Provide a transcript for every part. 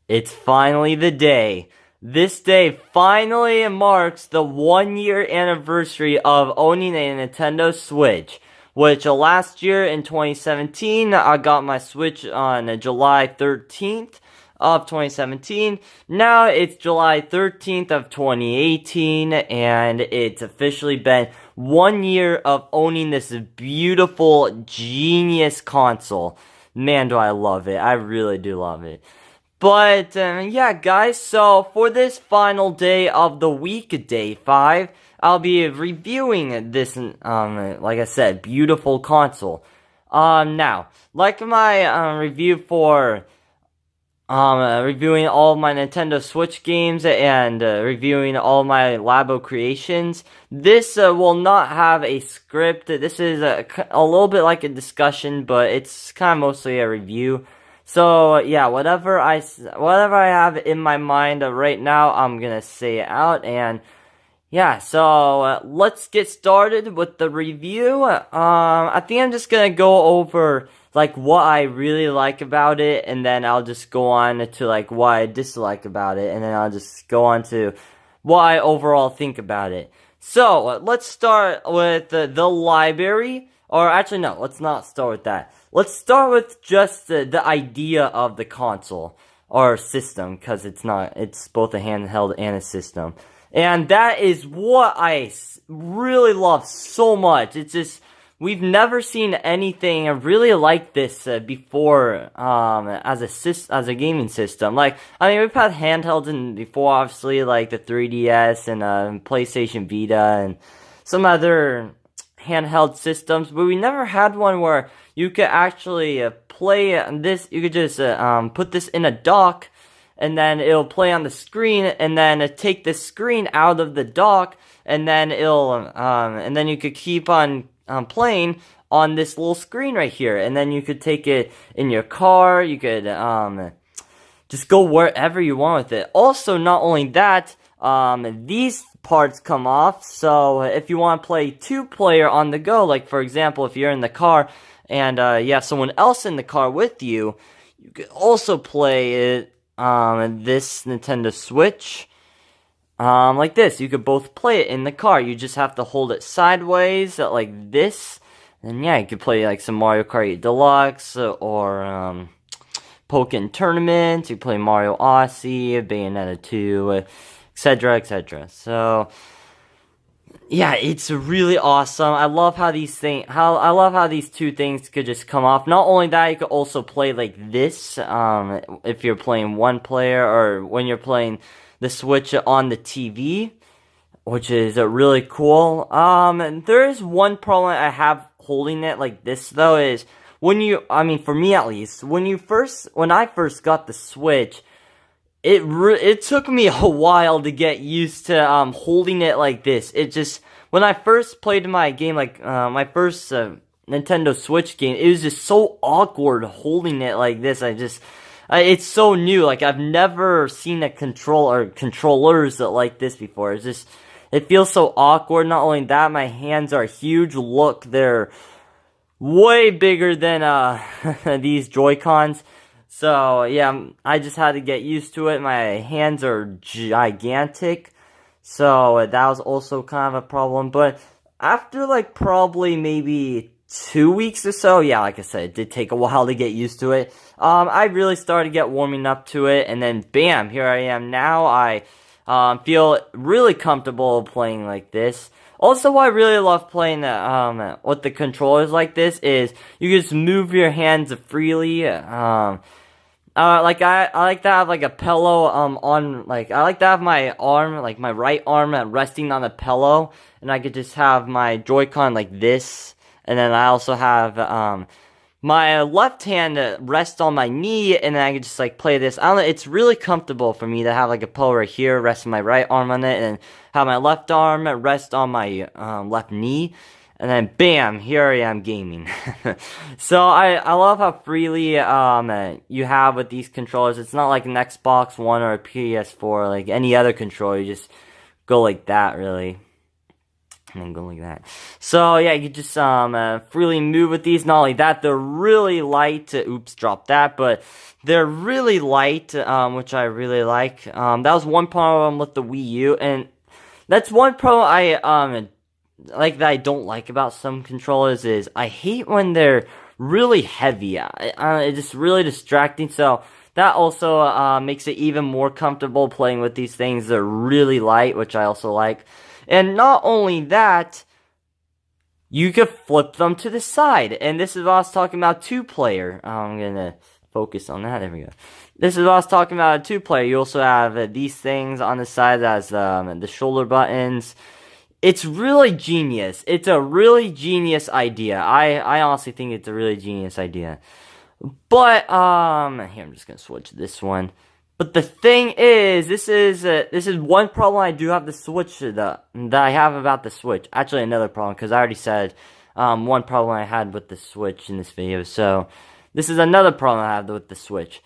It's finally the day. This day finally marks the 1 year anniversary of owning a Nintendo Switch. Which last year in 2017, I got my Switch on July 13th of 2017. Now it's July 13th of 2018, and it's officially been 1 year of owning this beautiful, genius console. Man, do I love it. I really do love it. But, yeah, guys, so for this final day of the week, day 5, I'll be reviewing this, like I said, beautiful console. Now, like my, review for, reviewing all of my Nintendo Switch games and, reviewing all my Labo creations, this, will not have a script. This is a little bit like a discussion, but it's kind of mostly a review. So yeah, whatever I have in my mind right now, I'm gonna say it out, and yeah. So let's get started with the review. I think I'm just gonna go over like what I really like about it, and then I'll just go on to like what I dislike about it, and then I'll just go on to what I overall think about it. So let's start with the library. Or actually, no, let's not start with that. Let's start with just the idea of the console or system, because it's both a handheld and a system. And that is what I really love so much. It's just, we've never seen anything really like this before as a gaming system. Like, I mean, we've had handhelds before, obviously, like the 3DS and PlayStation Vita and some other handheld systems, but we never had one where you could actually play this. You could just put this in a dock, and then it'll play on the screen, and then take the screen out of the dock, and then and then you could keep on playing on this little screen right here, and then you could take it in your car. You could just go wherever you want with it. Also, not only that, these parts come off, so if you want to play two-player on the go, like for example, if you're in the car and you have someone else in the car with you, you could also play it this Nintendo Switch like this. You could both play it in the car. You just have to hold it sideways like this, and yeah, you could play like some Mario Kart 8 Deluxe or Pokken Tournament. You play Mario Odyssey, Bayonetta 2, etc., etc. So yeah, it's really awesome. I love how these two things could just come off. Not only that, you could also play like this if you're playing one player, or when you're playing the Switch on the TV, which is really cool. There is one problem I have holding it like this though, is for me at least, when I first got the Switch, it took me a while to get used to holding it like this. It just, when I first played my game, like my first Nintendo Switch game, it was just so awkward holding it like this. It's so new. Like, I've never seen a controllers like this before. It feels so awkward. Not only that, my hands are huge. Look, they're way bigger than these Joy-Cons. So, yeah, I just had to get used to it. My hands are gigantic, so that was also kind of a problem. But after, like, probably maybe 2 weeks or so, yeah, like I said, it did take a while to get used to it. I really started to get warming up to it, and then, bam, here I am now. I feel really comfortable playing like this. Also, what I really love playing with the controllers like this is you can just move your hands freely. Like I like to have like a pillow I like to have my arm, like my right arm resting on a pillow, and I could just have my Joy-Con like this, and then I also have my left hand rest on my knee, and then I could just like play this. I don't know, it's really comfortable for me to have like a pillow right here, rest my right arm on it, and have my left arm rest on my left knee. And then, bam, here I am gaming. So, I love how freely you have with these controllers. It's not like an Xbox One or a PS4, like any other controller. You just go like that, really. And then go like that. So yeah, you can just freely move with these. Not only that, they're really light. Oops, dropped that. But they're really light, which I really like. That was one problem with the Wii U, and that's one problem I like that I don't like about some controllers is I hate when they're really heavy. It's just really distracting. So that also makes it even more comfortable playing with these things. They're really light, which I also like. And not only that, you could flip them to the side. And this is what I was talking about, two-player. I'm going to focus on that. There we go. This is what I was talking about, a two-player. You also have these things on the side as the shoulder buttons. It's really genius. It's a really genius idea. I honestly think it's a really genius idea. But, here, I'm just going to switch to this one. But the thing is, this is one problem I do have the Switch, that I have about the Switch. Actually, another problem, because I already said, one problem I had with the Switch in this video. So, this is another problem I have with the Switch.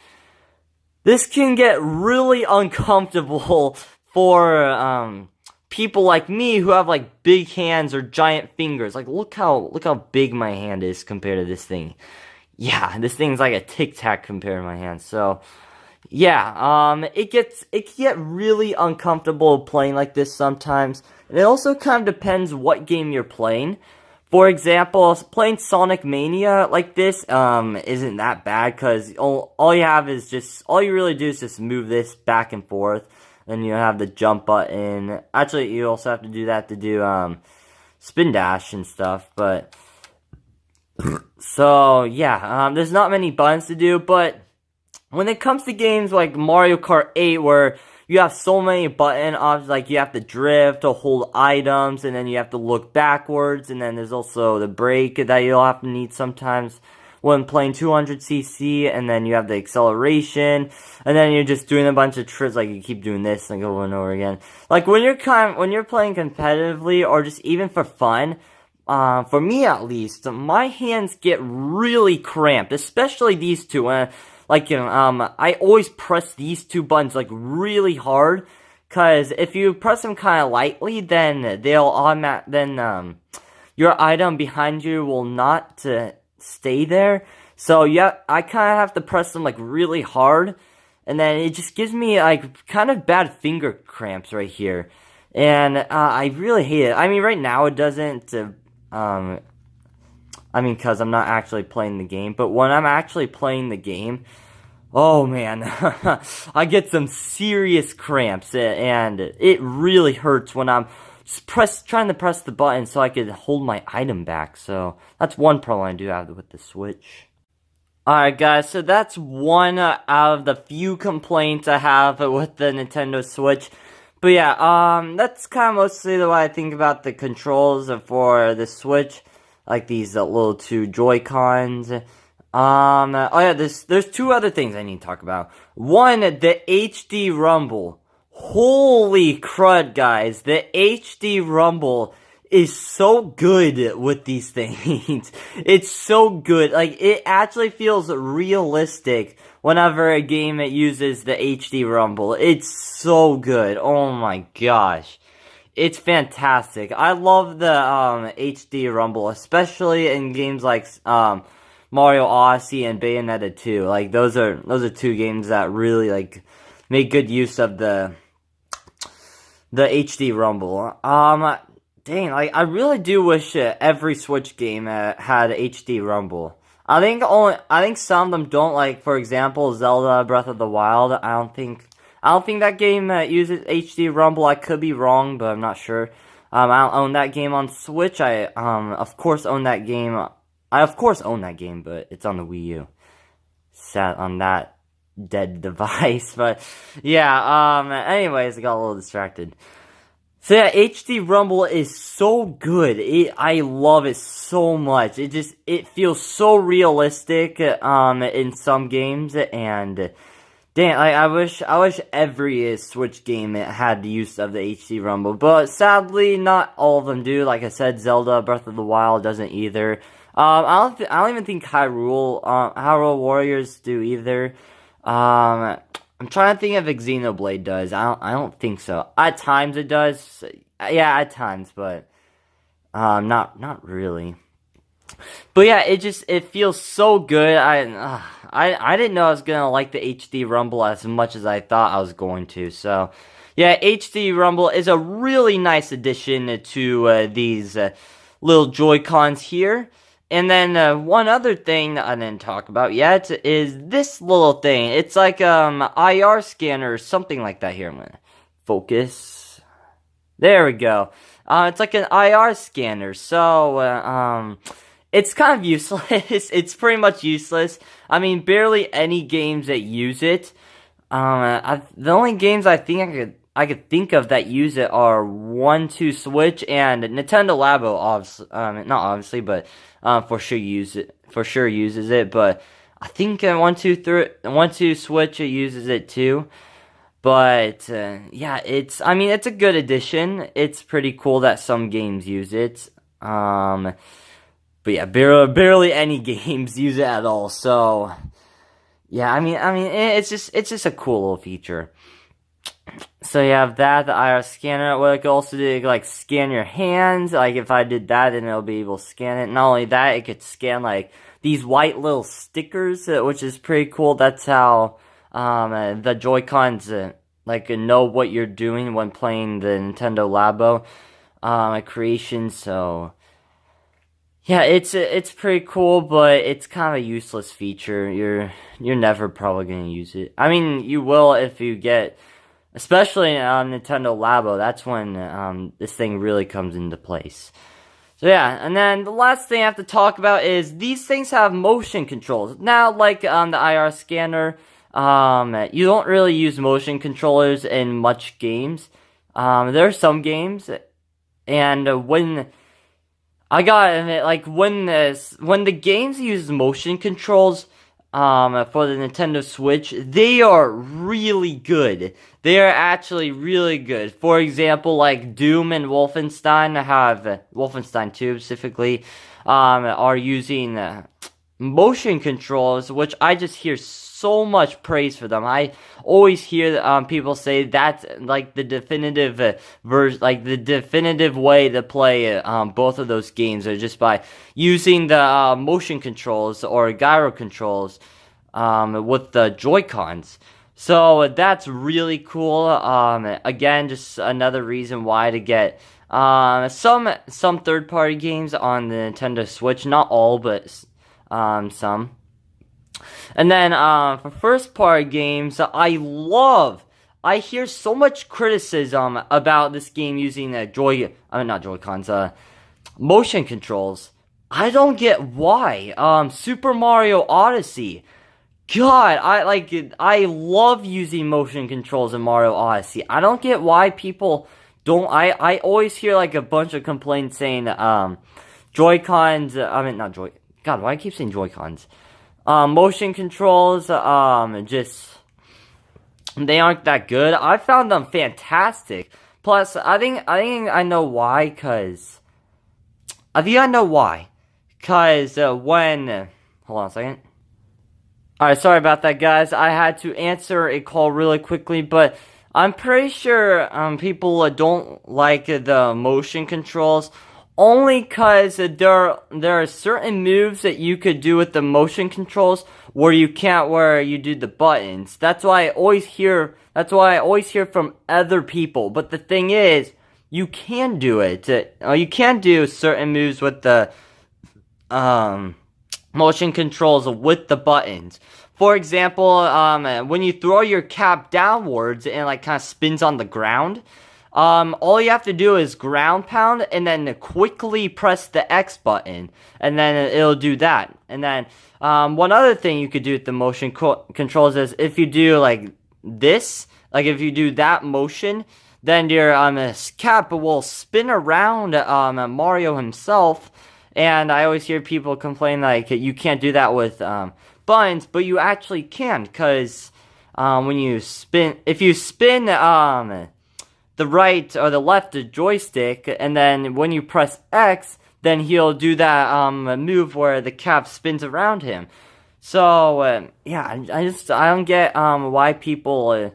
This can get really uncomfortable for, people like me who have, like, big hands or giant fingers. Like, look how big my hand is compared to this thing. Yeah, this thing's like a Tic Tac compared to my hand, so... Yeah, it can get really uncomfortable playing like this sometimes. And it also kind of depends what game you're playing. For example, playing Sonic Mania like this, isn't that bad, because all you have is all you really do is just move this back and forth. Then you have the jump button. Actually, you also have to do that to do, spin dash and stuff, but... So, yeah, there's not many buttons to do, but... When it comes to games like Mario Kart 8, where you have so many button options, like you have to drift to hold items, and then you have to look backwards, and then there's also the brake that you'll have to need sometimes when playing 200cc, and then you have the acceleration, and then you're just doing a bunch of tricks, like you keep doing this and over and over again. Like when you're playing competitively or just even for fun, for me at least, my hands get really cramped, especially these two. Like, I always press these two buttons, like, really hard, cause if you press them kinda lightly, then your item behind you will not stay there. So, yeah, I kinda have to press them, like, really hard, and then it just gives me, like, kind of bad finger cramps right here. And, I really hate it. I mean, right now it doesn't, because I'm not actually playing the game. But when I'm actually playing the game, oh man, I get some serious cramps. And it really hurts when I'm trying to press the button so I could hold my item back. So that's one problem I do have with the Switch. Alright guys, so that's one out of the few complaints I have with the Nintendo Switch. But yeah, that's kind of mostly what I think about the controls for the Switch. Like these little two Joy-Cons. Oh yeah, there's two other things I need to talk about. One, the HD Rumble. Holy crud, guys. The HD Rumble is so good with these things. It's so good. Like, it actually feels realistic whenever a game uses the HD Rumble. It's so good. Oh my gosh. It's fantastic. I love the HD Rumble, especially in games like Mario Odyssey and Bayonetta 2. Like those are two games that really like make good use of the HD Rumble. Dang, like I really do wish every Switch game had HD Rumble. I think some of them don't. Like for example, Zelda Breath of the Wild. I don't think that game uses HD Rumble. I could be wrong, but I'm not sure. I don't own that game on Switch. I of course own that game. I of course own that game, but it's on the Wii U. Sat on that dead device, but yeah. Anyways, I got a little distracted. So yeah, HD Rumble is so good. I love it so much. It feels so realistic in some games, and damn, I wish every Switch game had the use of the HD Rumble, but sadly not all of them do. Like I said, Zelda Breath of the Wild doesn't either. I don't even think Hyrule Warriors do either. I'm trying to think if Xenoblade does. I don't think so. At times it does. Yeah, at times, but Not really. But yeah, it feels so good. I didn't know I was gonna like the HD Rumble as much as I thought I was going to. So yeah, HD Rumble is a really nice addition to these little Joy-Cons here. And then one other thing that I didn't talk about yet is this little thing. It's like IR scanner or something like that. Here, I'm gonna focus. There we go. It's like an IR scanner. So it's kind of useless. It's pretty much useless. I mean, barely any games that use it. The only games I think I could think of that use it are 1-2 Switch and Nintendo Labo. Not obviously, but for sure uses it. But I think 1-2 Switch uses it too. But yeah, it's a good addition. It's pretty cool that some games use it. But yeah, barely any games use it at all. So yeah, it's just a cool little feature. So you have that, the IR scanner. What it could also do, like scan your hands. Like if I did that, then it'll be able to scan it. Not only that, it could scan like these white little stickers, which is pretty cool. That's how the Joy-Cons like know what you're doing when playing the Nintendo Labo creation. So yeah, it's pretty cool, but it's kind of a useless feature. You're never probably gonna use it. I mean, you will if you get, especially on Nintendo Labo. That's when this thing really comes into place. So yeah, and then the last thing I have to talk about is these things have motion controls. Now, like the IR scanner, you don't really use motion controllers in much games. There are some games, and when I gotta admit, like when the games use motion controls, for the Nintendo Switch, they are really good. They are actually really good. For example, like Doom and Wolfenstein Wolfenstein 2 specifically, are using motion controls, which I just hear so much praise for them. I always hear people say that's like the definitive like the definitive way to play both of those games, are just by using the motion controls or gyro controls with the Joy-Cons. So that's really cool. Again, just another reason why to get some third-party games on the Nintendo Switch. Not all, but some. And then for first-party games, I hear so much criticism about this game using not Joy-Cons, motion controls. I don't get why. Super Mario Odyssey. God, I love using motion controls in Mario Odyssey. I don't get why people don't. I always hear like a bunch of complaints saying Joy-Cons. Not Joy. God, why do I keep saying Joy-Cons? Motion controls, just they aren't that good. I found them fantastic. Plus, I think I know why. Cause when hold on a second. Alright, sorry about that, guys. I had to answer a call really quickly, but I'm pretty sure people don't like the motion controls only because there are certain moves that you could do with the motion controls where you can't, where you do the buttons. That's why I always hear from other people. But the thing is, you can do it. You can do certain moves with the motion controls with the buttons. For example, when you throw your cap downwards and like kind of spins on the ground, all you have to do is ground pound and then quickly press the X button, and then it'll do that. And then one other thing you could do with the motion controls is if you do like this, like if you do that motion, then your cap will spin around Mario himself. And I always hear people complain like you can't do that with buttons, but you actually can, because when you spin, if you spin the right or the left joystick, and then when you press X, then he'll do that move where the cap spins around him. So yeah, I don't get why people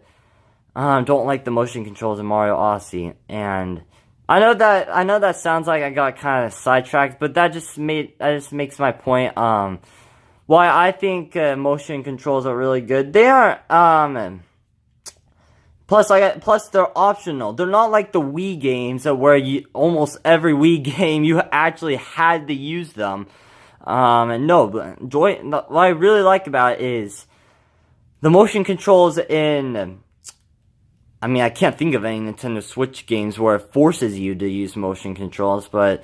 don't like the motion controls in Mario Odyssey. And I know that sounds like I got kind of sidetracked, but that just makes my point. Why I think motion controls are really good. They are plus they're optional. They're not like the Wii games where you almost every Wii game you actually had to use them. And no, but what I really like about it is the motion controls in. I mean, I can't think of any Nintendo Switch games where it forces you to use motion controls, but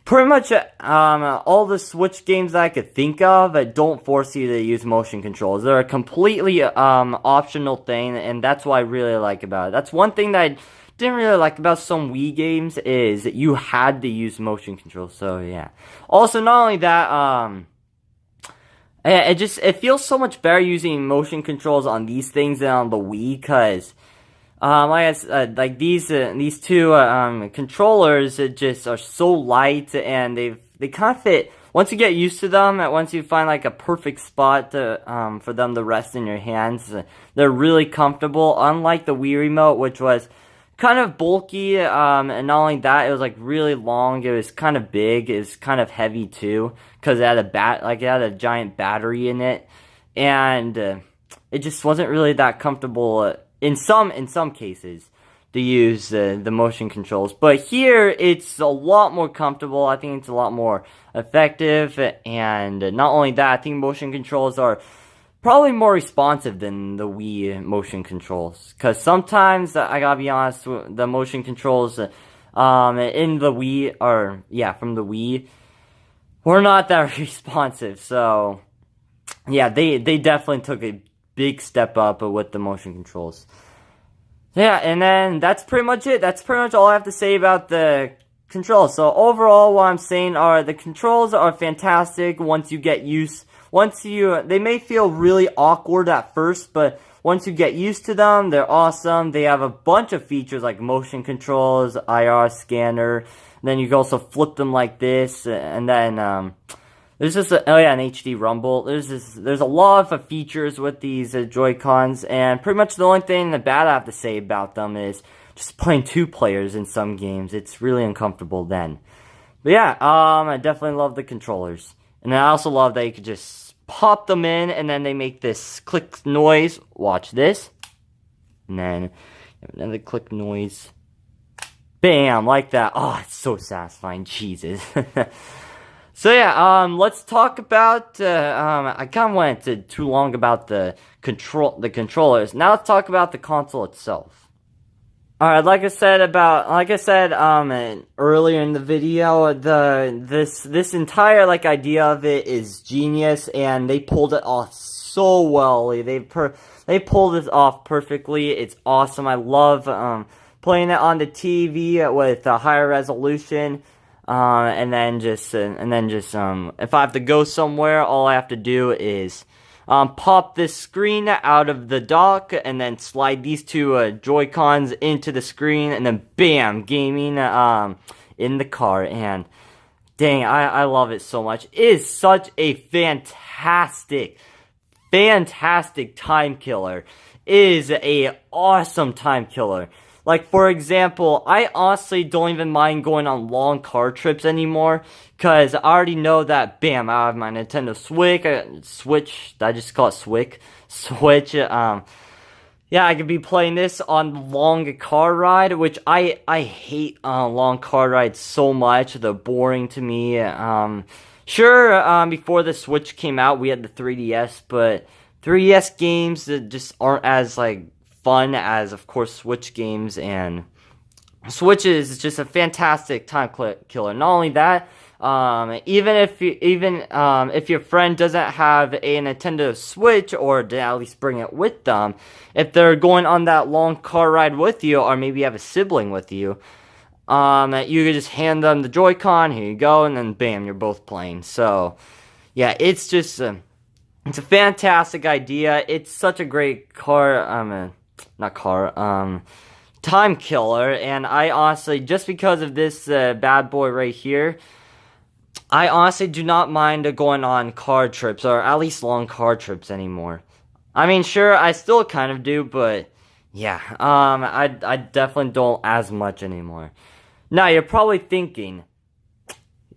pretty much all the Switch games that I could think of don't force you to use motion controls. They're a completely optional thing, and that's what I really like about it. That's one thing that I didn't really like about some Wii games is that you had to use motion controls. So yeah. Also, not only that, it feels so much better using motion controls on these things than on the Wii, because like I said, like these two controllers just are so light, and they kind of fit. Once you get used to them, once you find like a perfect spot to for them to rest in your hands, they're really comfortable. Unlike the Wii remote, which was kind of bulky, and not only that, it was like really long. It was kind of big. It was kind of heavy too, because it had it had a giant battery in it, and it just wasn't really that comfortable. In some cases, to use the motion controls. But here, it's a lot more comfortable. I think it's a lot more effective. And not only that, I think motion controls are probably more responsive than the Wii motion controls. Because sometimes, I gotta be honest, the motion controls in the Wii, from the Wii, were not that responsive. So, yeah, they definitely took a big step up with the motion controls. Yeah, and then that's pretty much it. That's pretty much all I have to say about the controls. So overall, what I'm saying are the controls are fantastic once you get used. They may feel really awkward at first, but once you get used to them, they're awesome. They have a bunch of features like motion controls, IR scanner. And then you can also flip them like this, and then there's just an HD rumble. There's a lot of features with these Joy-Cons, and pretty much the only thing bad I have to say about them is just playing two players in some games. It's really uncomfortable then. But yeah, I definitely love the controllers, and I also love that you could just pop them in, and then they make this click noise. Watch this, and then another click noise. Bam, like that. Oh, it's so satisfying. Jesus. So yeah, let's talk about, I kind of went too long about the controllers. Now let's talk about the console itself. Alright, like I said earlier in the video, this entire, idea of it is genius, and they pulled it off so well. They pulled it off perfectly. It's awesome. I love, playing it on the TV with a higher resolution. And then just if I have to go somewhere, all I have to do is pop this screen out of the dock, and then slide these two Joy-Cons into the screen, and then bam, gaming in the car. And dang, I love it so much. It is such a fantastic time killer. It is a awesome time killer. Like, for example, I honestly don't even mind going on long car trips anymore, because I already know that, bam, I have my Nintendo Switch, did I just call it Switch? Switch, yeah, I could be playing this on long car ride, which I hate long car rides so much. They're boring to me. Sure, before the Switch came out, we had the 3DS, but 3DS games that just aren't as, fun as, of course, Switch games, and Switch is just a fantastic time killer. Not only that, even if your friend doesn't have a Nintendo Switch, or to at least bring it with them, if they're going on that long car ride with you, or maybe you have a sibling with you, you could just hand them the Joy-Con, here you go, and then bam, you're both playing. So, yeah, it's just it's a fantastic idea. It's such a great time killer, and I honestly, just because of this bad boy right here, I honestly do not mind going on car trips, or at least long car trips anymore. I mean, sure, I still kind of do, but yeah, I definitely don't as much anymore. Now, you're probably thinking,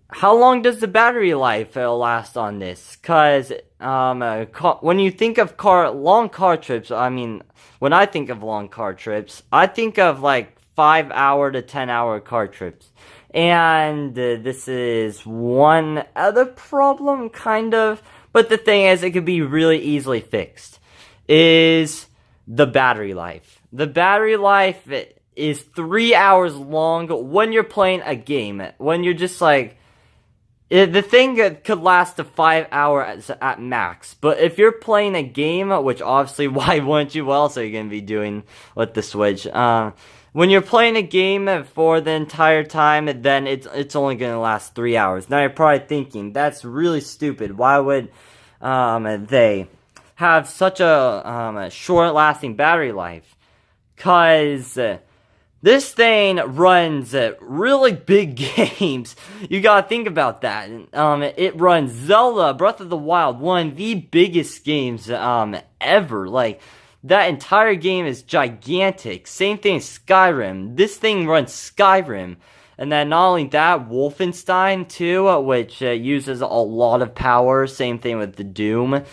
how long does the battery life last on this? Because when you think of long car trips, I mean, when I think of long car trips, I think of like 5-hour to 10-hour car trips. And this is one other problem, kind of. But the thing is, it could be really easily fixed. Is the battery life. The battery life is 3 hours long when you're playing a game. When you're just like, the thing could last to 5 hours at max. But if you're playing a game, which obviously, why wouldn't you? What else are you going to be doing with the Switch? When you're playing a game for the entire time, then it's only going to last 3 hours. Now you're probably thinking, that's really stupid. Why would they have such a short-lasting battery life? Because this thing runs really big games. You gotta think about that. It runs Zelda Breath of the Wild, one of the biggest games ever. Like, that entire game is gigantic. Same thing as Skyrim. This thing runs Skyrim. And then not only that, Wolfenstein too, which uses a lot of power. Same thing with the Doom.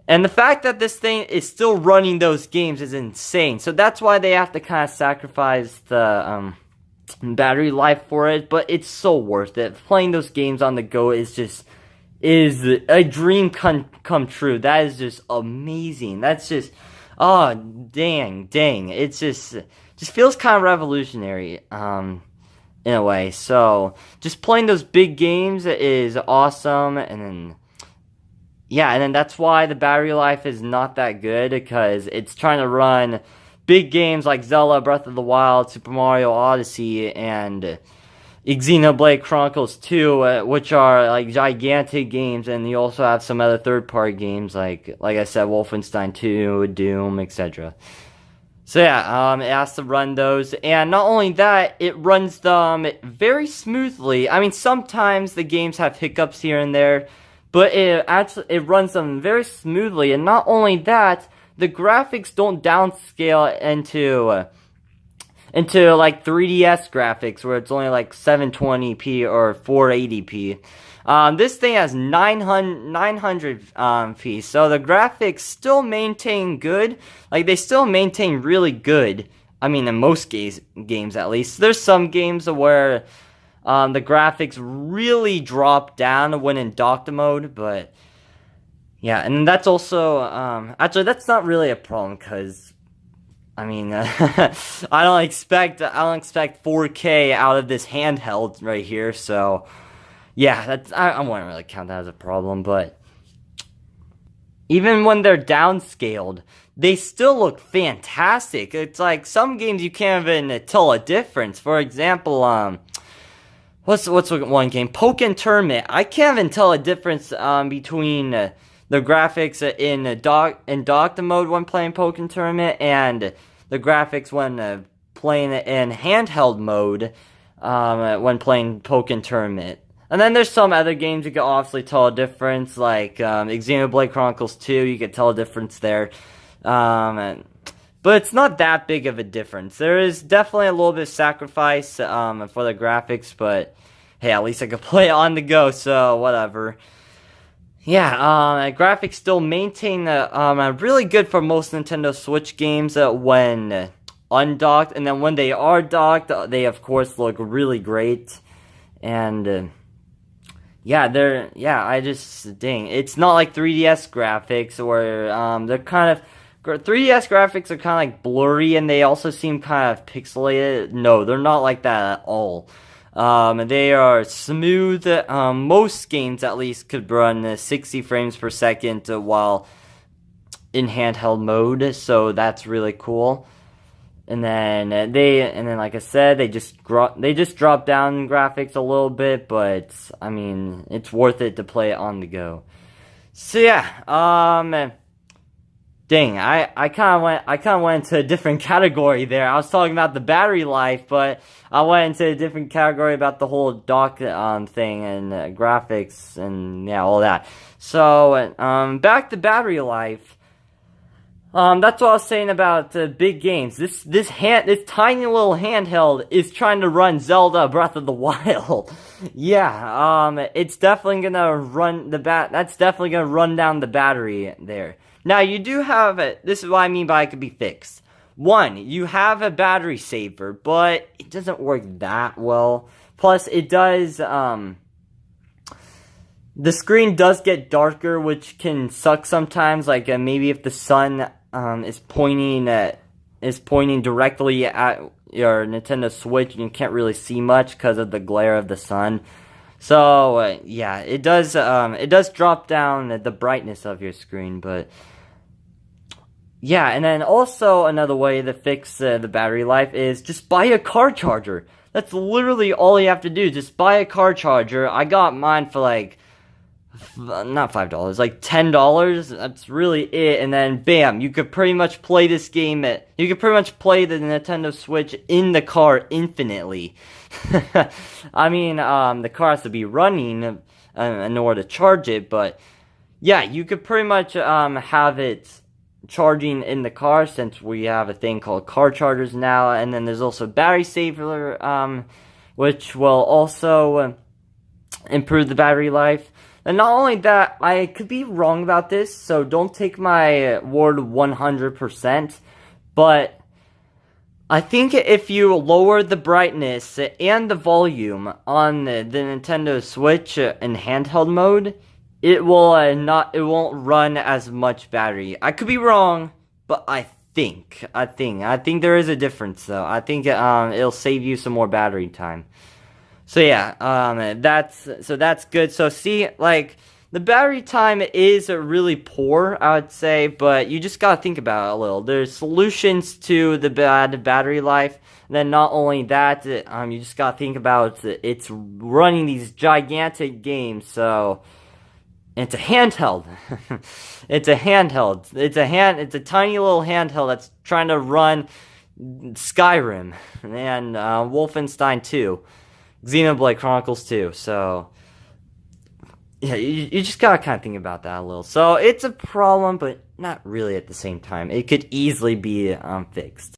And the fact that this thing is still running those games is insane. So that's why they have to kind of sacrifice the battery life for it. But it's so worth it. Playing those games on the go is a dream come true. That is just amazing. That's just, oh, dang. It just feels kind of revolutionary in a way. So just playing those big games is awesome. And then that's why the battery life is not that good, because it's trying to run big games like Zelda Breath of the Wild, Super Mario Odyssey, and Xenoblade Chronicles 2, which are like gigantic games, and you also have some other third-party games like I said, Wolfenstein 2, Doom, etc. So yeah, it has to run those, and not only that, it runs them very smoothly. I mean, sometimes the games have hiccups here and there, but it runs them very smoothly. And not only that, the graphics don't downscale into like 3DS graphics, where it's only like 720p or 480p. This thing has 900p, so the graphics still maintain good. Like, they still maintain really good. I mean, in most games at least. There's some games where the graphics really drop down when in docked mode, but yeah, and that's also, actually, that's not really a problem, because, I mean, I don't expect 4K out of this handheld right here, so, yeah, I wouldn't really count that as a problem, but even when they're downscaled, they still look fantastic. It's like, some games you can't even tell a difference. For example, what's one game? Pokken Tournament. I can't even tell a difference between the graphics in docked mode when playing Pokken Tournament and the graphics when playing in handheld mode when playing Pokken Tournament. And then there's some other games you can obviously tell a difference, like Xenoblade Chronicles 2, you can tell a difference there. But it's not that big of a difference. There is definitely a little bit of sacrifice for the graphics, but hey, at least I could play it on the go, so whatever. Yeah, graphics still maintain really good for most Nintendo Switch games when undocked, and then when they are docked, they of course look really great. And it's not like 3DS graphics where they're kind of 3DS graphics are kind of like blurry, and they also seem kind of pixelated. No, they're not like that at all. They are smooth. Most games at least could run 60 frames per second while in handheld mode, so that's really cool. And then like I said, they just drop down graphics a little bit, but I mean, it's worth it to play it on the go. So yeah, dang, I kind of went into a different category there. I was talking about the battery life, but I went into a different category about the whole dock thing and graphics and yeah, all that. So back to battery life. That's what I was saying about big games. This tiny little handheld is trying to run Zelda Breath of the Wild. Yeah, it's definitely gonna run that's definitely gonna run down the battery there. Now you do have this is what I mean by it could be fixed. One, you have a battery saver, but it doesn't work that well. Plus, it does the screen does get darker, which can suck sometimes. Like maybe if the sun is pointing directly at your Nintendo Switch, and you can't really see much because of the glare of the sun. So yeah, it does drop down the brightness of your screen, but yeah. And then also another way to fix the battery life is just buy a car charger. That's literally all you have to do. Just buy a car charger. I got mine for like not $5, like $10. That's really it. And then bam, you could pretty much play this game you could pretty much play the Nintendo Switch in the car infinitely. I mean, the car has to be running in order to charge it, but yeah, you could pretty much have it charging in the car, since we have a thing called car chargers now. And then there's also battery saver, which will also improve the battery life. And not only that, I could be wrong about this, so don't take my word 100%, but I think if you lower the brightness and the volume on the Nintendo Switch in handheld mode, it won't run as much battery. I could be wrong, but I think there is a difference though. I think it'll save you some more battery time. So yeah, that's good. So see, like, the battery time is really poor, I would say, but you just gotta think about it a little. There's solutions to the bad battery life. And then not only that, you just gotta think about it's running these gigantic games. So it's a handheld. It's a handheld. It's a tiny little handheld that's trying to run Skyrim and Wolfenstein 2. Xenoblade Chronicles 2, so yeah, you just gotta kind of think about that a little. So it's a problem, but not really at the same time. It could easily be fixed.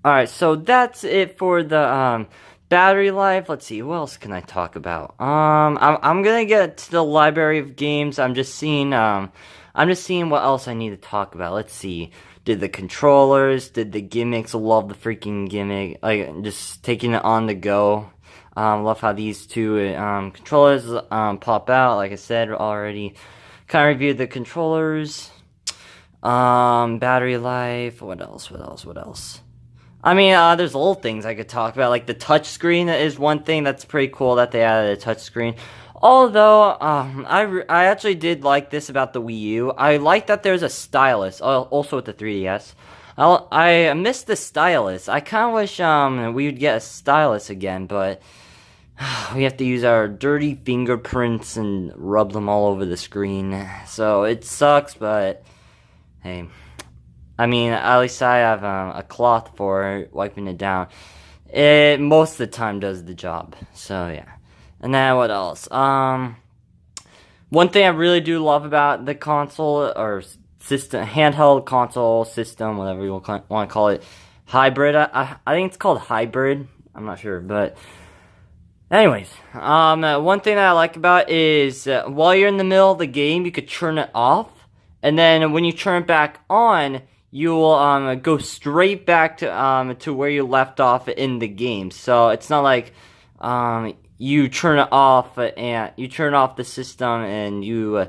Alright, so that's it for the battery life. Let's see, what else can I talk about? I'm gonna get to the library of games. I'm just seeing what else I need to talk about. Let's see. Did the controllers, did the gimmicks, love the freaking gimmick, like, just taking it on the go. Love how these two controllers pop out, like I said already. Kind of reviewed the controllers. Battery life, what else? I mean, there's little things I could talk about, like the touchscreen is one thing that's pretty cool that they added a touchscreen. Although, I actually did like this about the Wii U. I like that there's a stylus, also with the 3DS. I miss the stylus. I kind of wish, we would get a stylus again, but we have to use our dirty fingerprints and rub them all over the screen. So, it sucks, but, hey. I mean, at least I have, a cloth for wiping it down. It, most of the time, does the job. So, yeah. And then what else? One thing I really do love about the console or system, handheld console system, whatever you want to call it, hybrid. I think it's called hybrid. I'm not sure, but anyways, one thing that I like about it is while you're in the middle of the game, you could turn it off, and then when you turn it back on, you will go straight back to where you left off in the game. So it's not like you turn it off and you turn off the system and you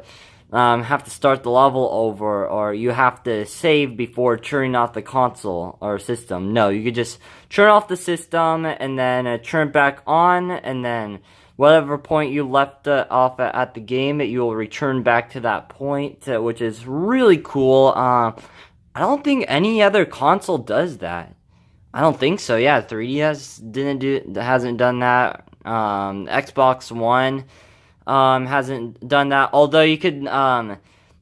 have to start the level over, or you have to save before turning off the console or system. No, you could just turn off the system and then turn it back on, and then whatever point you left off at the game, you will return back to that point, which is really cool. I don't think any other console does that. I don't think so. Yeah, 3DS hasn't done that. Xbox One hasn't done that. Although you could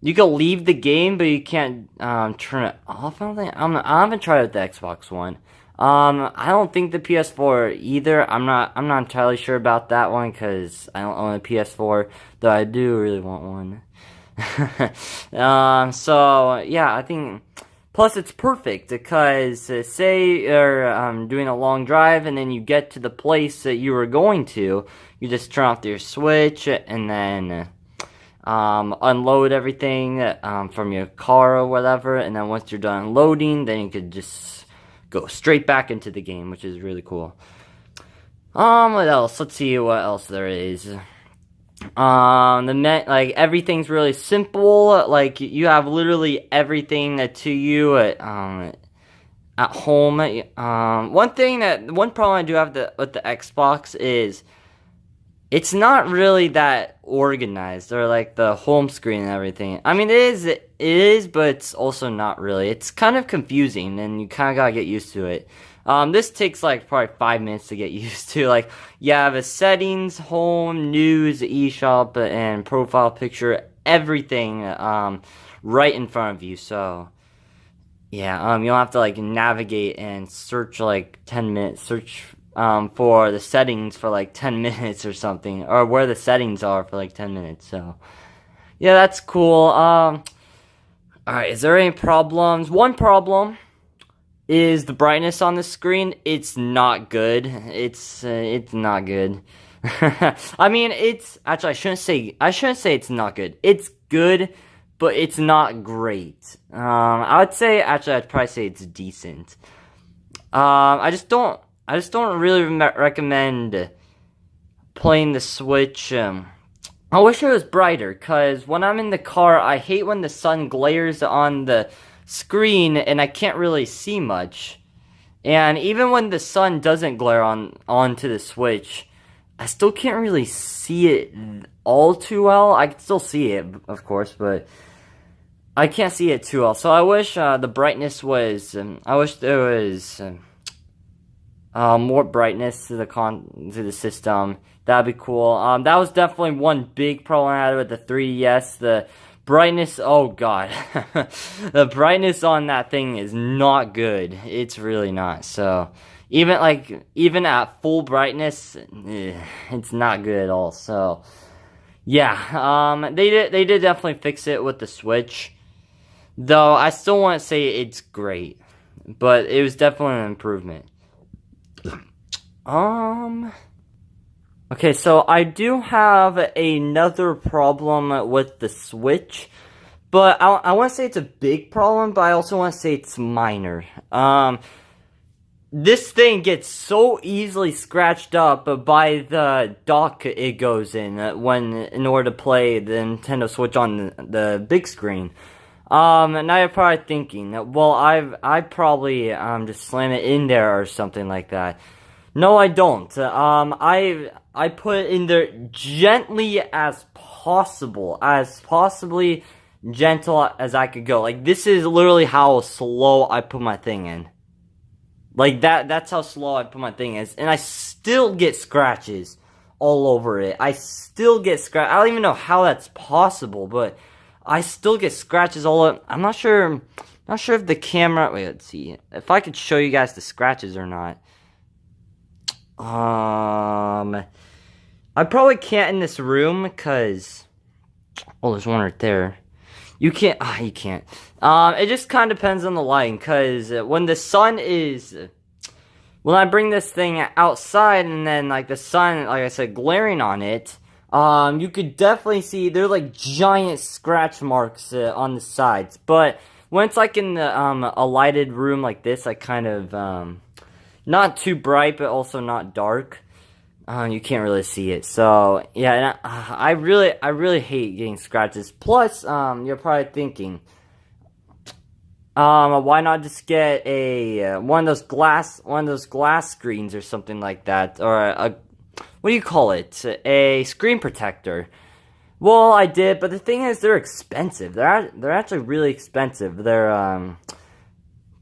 leave the game, but you can't turn it off. I haven't tried it with the Xbox One. I don't think the PS4 either. I'm not entirely sure about that one because I don't own a PS4, though I do really want one. So yeah, I think. Plus, it's perfect because say you're doing a long drive and then you get to the place that you were going to, you just turn off your switch and then unload everything from your car or whatever. And then once you're done unloading, then you could just go straight back into the game, which is really cool. What else? Let's see what else there is. Like everything's really simple. Like you have literally everything to you at home. One problem I do have with the Xbox is it's not really that organized, or like the home screen and everything. I mean, it is, but it's also not really. It's kind of confusing, and you kind of gotta get used to it. This takes like probably 5 minutes to get used to. Like, you have a settings, home, news, eShop, and profile picture, everything, right in front of you. So, yeah, you don't have to like navigate and search like 10 minutes, search, for the settings for like 10 minutes or something, or where the settings are for like 10 minutes. So, yeah, that's cool. Alright, is there any problems? One problem is the brightness on the screen. It's not good. It's not good. I mean, it's actually I shouldn't say it's not good. It's good, but it's not great. I'd probably say it's decent. I just don't really recommend playing the Switch. I wish it was brighter, cause when I'm in the car, I hate when the sun glares on the screen and I can't really see much. And even when the sun doesn't glare onto the Switch, I still can't really see it all too well. I can still see it, of course, but I can't see it too well. So I wish the brightness was. I wish there was more brightness to the system. That'd be cool. That was definitely one big problem I had with the 3DS. The brightness, oh god. The brightness on that thing is not good. It's really not. So, even at full brightness, it's not good at all. So, yeah, they did definitely fix it with the Switch. Though, I still want to say it's great. But it was definitely an improvement. Okay, so I do have another problem with the Switch, but I want to say it's a big problem, but I also want to say it's minor. This thing gets so easily scratched up by the dock it goes in in order to play the Nintendo Switch on the big screen. Now you're probably thinking, well, I probably just slam it in there or something like that. No, I don't. I put it in there gently as possible, as possibly gentle as I could go. Like, this is literally how slow I put my thing in. Like, that's how slow I put my thing in. And I still get scratches all over it. I still get scratches. I don't even know how that's possible, but I still get scratches all over. I'm not sure if the camera, wait, let's see. If I could show you guys the scratches or not. I probably can't in this room, because, oh, there's one right there. You can't, you can't. It just kind of depends on the lighting, because when I bring this thing outside, and then, like, the sun, like I said, glaring on it, you could definitely see, they're, like, giant scratch marks, on the sides, but when it's, like, in a lighted room like this, like, kind of, not too bright, but also not dark. You can't really see it. So, yeah, and I really hate getting scratches. Plus, you're probably thinking, why not just get one of those glass screens or something like that, or what do you call it? A screen protector. Well, I did, but the thing is, they're expensive. They're actually really expensive. They're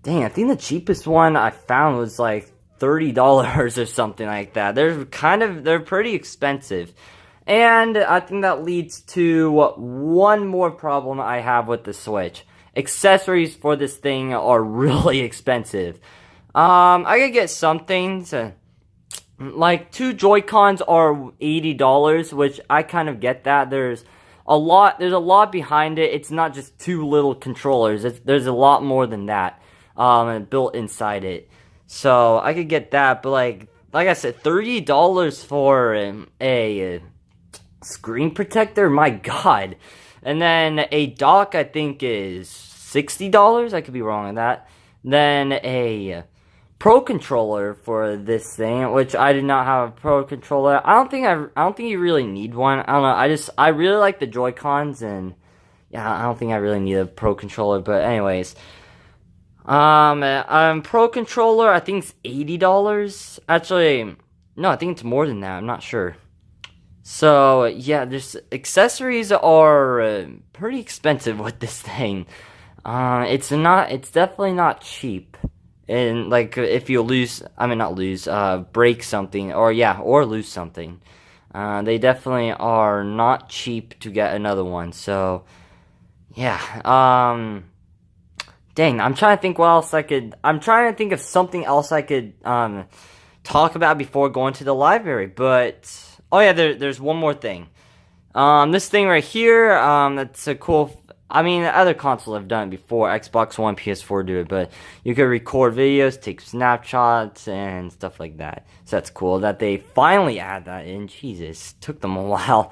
dang, I think the cheapest one I found was like $30 or something like that. They're pretty expensive. And I think that leads to one more problem I have with the Switch. Accessories for this thing are really expensive. I could get some things, like 2 Joy-Cons are $80, which I kind of get that. There's there's a lot behind it. It's not just two little controllers. There's a lot more than that built inside it. So I could get that, but like I said, $30 for a screen protector, my god. And then a dock, I think, is $60. I could be wrong on that. Then a Pro controller for this thing, which I did not have a Pro controller. I don't think you really need one. I don't know. I really like the Joy-Cons, and yeah, I don't think I really need a Pro controller. But anyways, Pro controller, I think it's $80. Actually, no, I think it's more than that. I'm not sure. So yeah, there's accessories are pretty expensive with this thing. It's definitely not cheap. And like if you break something or lose something, they definitely are not cheap to get another one. So yeah, dang, I'm trying to think of something else I could talk about before going to the library. But oh yeah, there's one more thing. This thing right here, that's a cool. I mean, other consoles have done it before. Xbox One, PS4 do it, but you can record videos, take snapshots, and stuff like that. So that's cool that they finally add that in. Jesus, took them a while.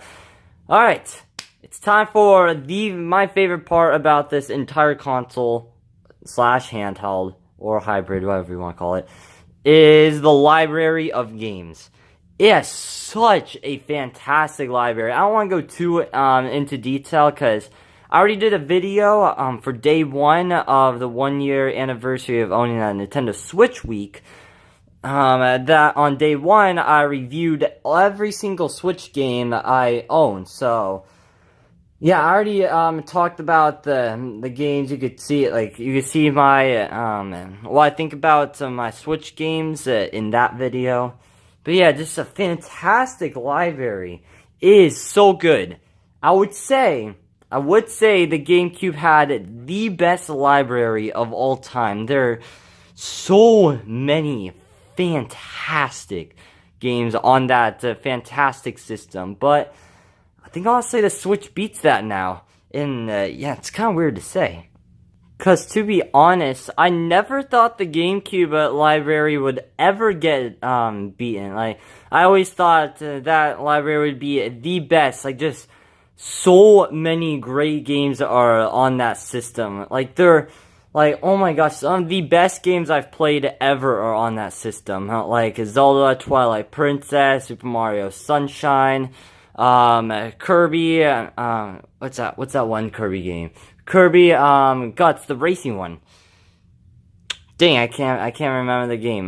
All right, it's time for my favorite part about this entire console / handheld or hybrid, whatever you want to call it, is the library of games. It has such a fantastic library. I don't want to go too into detail because I already did a video for day one of the 1 year anniversary of owning a Nintendo Switch week. That on day one, I reviewed every single Switch game I own. So yeah, I already talked about the games. You could see it, like you could see my what I think about my Switch games in that video. But yeah, just a fantastic library. It is so good. I would say the GameCube had the best library of all time. There are so many fantastic games on that fantastic system. But I think I'll say the Switch beats that now. And yeah, it's kind of weird to say. Because to be honest, I never thought the GameCube library would ever get beaten. Like, I always thought that library would be the best. Like, just so many great games are on that system. Like, they're, like, oh my gosh, some of the best games I've played ever are on that system. Like, Zelda, Twilight Princess, Super Mario Sunshine, Kirby, what's that one Kirby game? Kirby, Guts, the racing one. Dang, I can't remember the game.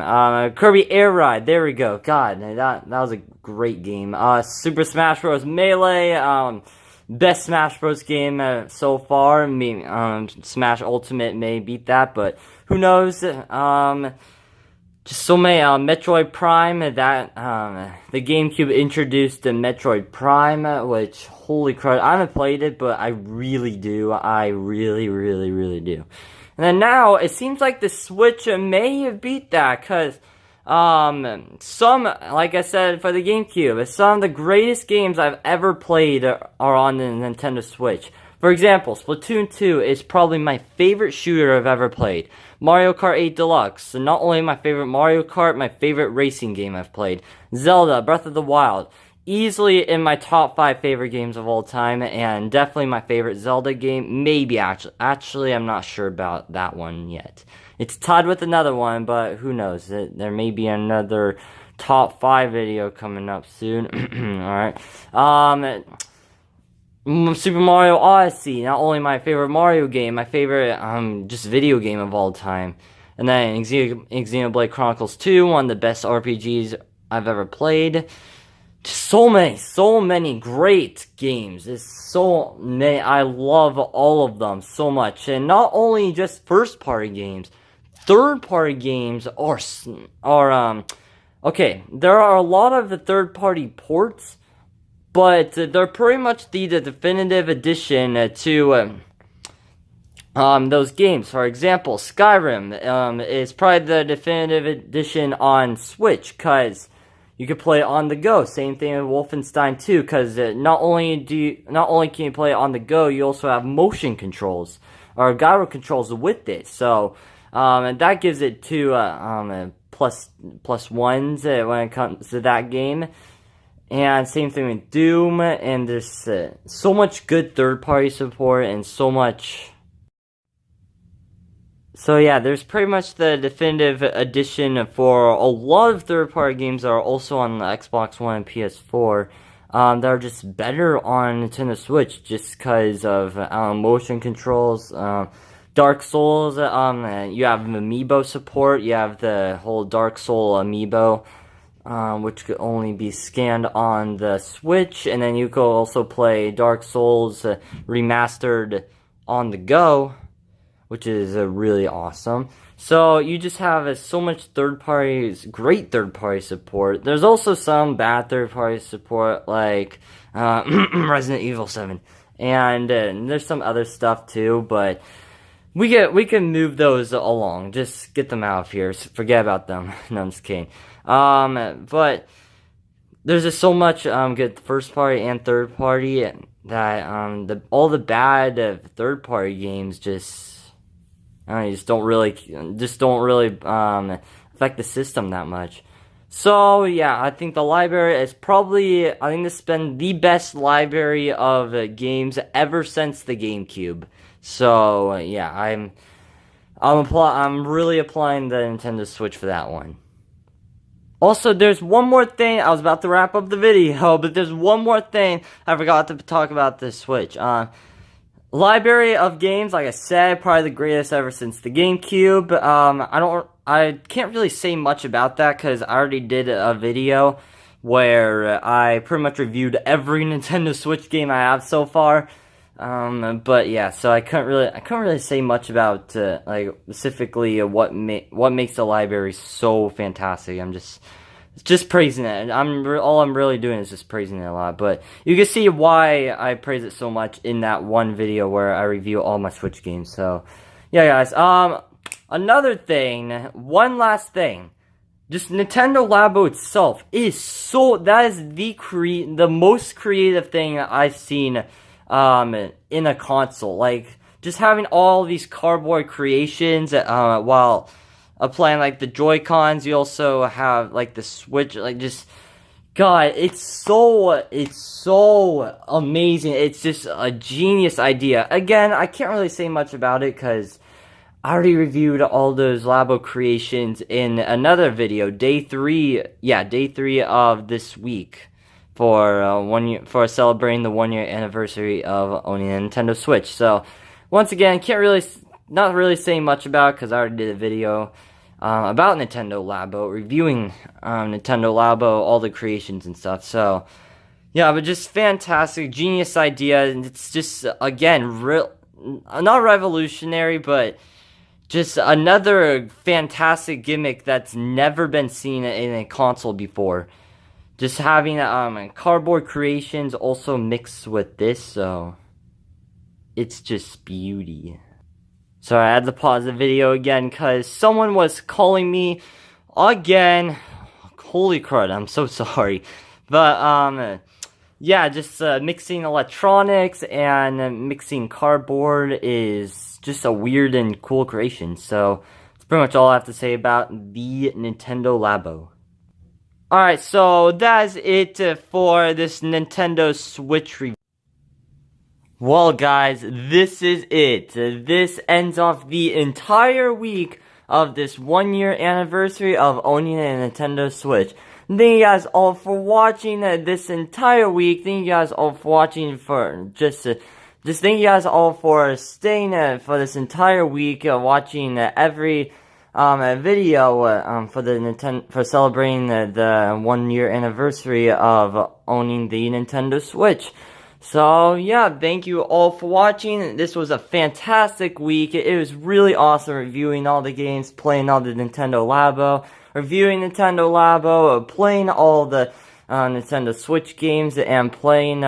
Kirby Air Ride, there we go. God, that was a great game. Super Smash Bros. Melee, best Smash Bros. Game so far. I mean, Smash Ultimate may beat that, but who knows? Just so many, Metroid Prime, that, the GameCube introduced the Metroid Prime, which, holy crap, I haven't played it, but I really do. I really, really, really do. And then now, it seems like the Switch may have beat that, because, like I said, for the GameCube, some of the greatest games I've ever played are on the Nintendo Switch. For example, Splatoon 2 is probably my favorite shooter I've ever played. Mario Kart 8 Deluxe, so not only my favorite Mario Kart, my favorite racing game I've played. Zelda, Breath of the Wild, easily in my top 5 favorite games of all time, and definitely my favorite Zelda game. Maybe, actually, I'm not sure about that one yet. It's tied with another one, but who knows? There may be another top 5 video coming up soon. Alright. Super Mario Odyssey, not only my favorite Mario game, my favorite, just video game of all time. And then Xenoblade Chronicles 2, one of the best RPGs I've ever played. Just so many great games. It's so many, I love all of them so much. And not only just first-party games, third-party games are, okay, there are a lot of the third-party ports, but they're pretty much the definitive addition to those games. For example, Skyrim is probably the definitive edition on Switch, because You could play it on the go. Same thing with Wolfenstein 2, because not only can you play it on the go, you also have motion controls or gyro controls with it. So and that gives it two plus ones when it comes to that game. And same thing with Doom. And there's so much good third-party support and so much. So yeah, there's pretty much the definitive edition for a lot of third-party games that are also on the Xbox One and PS4 that are just better on Nintendo Switch just because of motion controls. Dark Souls, you have amiibo support. You have the whole Dark Soul amiibo, which could only be scanned on the Switch. And then you could also play Dark Souls Remastered on the go, which is really awesome. So you just have so much great third-party support. There's also some bad third-party support, like Resident Evil 7, and there's some other stuff too. But we can move those along. Just get them out of here. Forget about them. No, I'm just kidding. But there's just so much good first-party and third-party that all the bad third-party games just don't really affect the system that much. So yeah, I think the library is probably, I think this has been the best library of games ever since the GameCube. So yeah, I'm really applying the Nintendo Switch for that one. Also, there's one more thing. I was about to wrap up the video, but there's one more thing I forgot to talk about the Switch. Library of games, like I said, probably the greatest ever since the GameCube. I can't really say much about that because I already did a video where I pretty much reviewed every Nintendo Switch game I have so far. But yeah, so I couldn't really say much about like specifically what makes the library so fantastic. I'm just praising it. All I'm really doing is just praising it a lot. But you can see why I praise it so much in that one video where I review all my Switch games. So yeah, guys. Another thing, one last thing. Just Nintendo Labo itself is that is the most creative thing I've seen in a console. Like, just having all these cardboard creations while applying like the Joy-Cons. You also have like the Switch, like just God, it's so amazing. It's just a genius idea. Again, I can't really say much about it because I already reviewed all those Labo creations in another video, day 3 of this week, for celebrating the 1 year anniversary of owning a Nintendo Switch. So once again, not really saying much about it because I already did a video about Nintendo Labo, reviewing Nintendo Labo, all the creations and stuff. So yeah, but just fantastic, genius idea, and it's just again not revolutionary, but just another fantastic gimmick that's never been seen in a console before. Just having cardboard creations also mixed with this, so it's just beauty. So I had to pause the video again because someone was calling me again. Holy crud, I'm so sorry. But yeah, just mixing electronics and mixing cardboard is just a weird and cool creation. So that's pretty much all I have to say about the Nintendo Labo. Alright, so that's it for this Nintendo Switch review. Well, guys, this is it. This ends off the entire week of this 1 year anniversary of owning a Nintendo Switch. Thank you guys all for watching this entire week. Thank you guys all for watching just thank you guys all for staying for this entire week, watching every video for celebrating the 1 year anniversary of owning the Nintendo Switch. So yeah, thank you all for watching. This was a fantastic week. It was really awesome reviewing all the games, playing all the Nintendo Labo, reviewing Nintendo Labo, playing all the Nintendo Switch games, and playing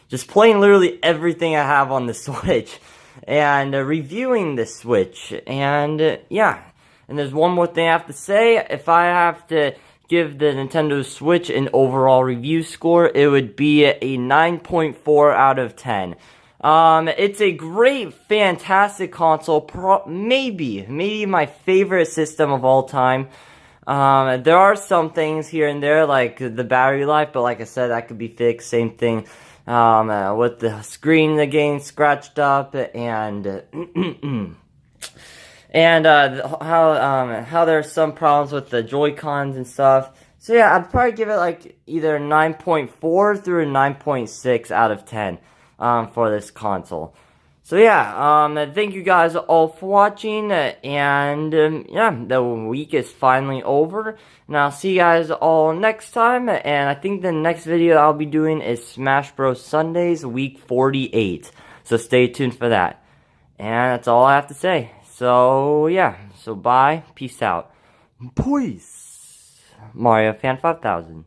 just playing literally everything I have on the Switch, and reviewing the Switch. And yeah, and there's one more thing I have to say. If I have to give the Nintendo Switch an overall review score, it would be a 9.4 out of 10. It's a great, fantastic console, maybe my favorite system of all time. There are some things here and there, like the battery life, but like I said, that could be fixed. Same thing, with the screen getting scratched up, and, and, how there's some problems with the Joy-Cons and stuff. So yeah, I'd probably give it like either 9.4 through a 9.6 out of 10. For this console. So yeah, thank you guys all for watching, and yeah, the week is finally over, and I'll see you guys all next time, and I think the next video I'll be doing is Smash Bros. Sundays, week 48, so stay tuned for that, and that's all I have to say. So yeah, so bye, peace out, peace, Mario Fan 5000.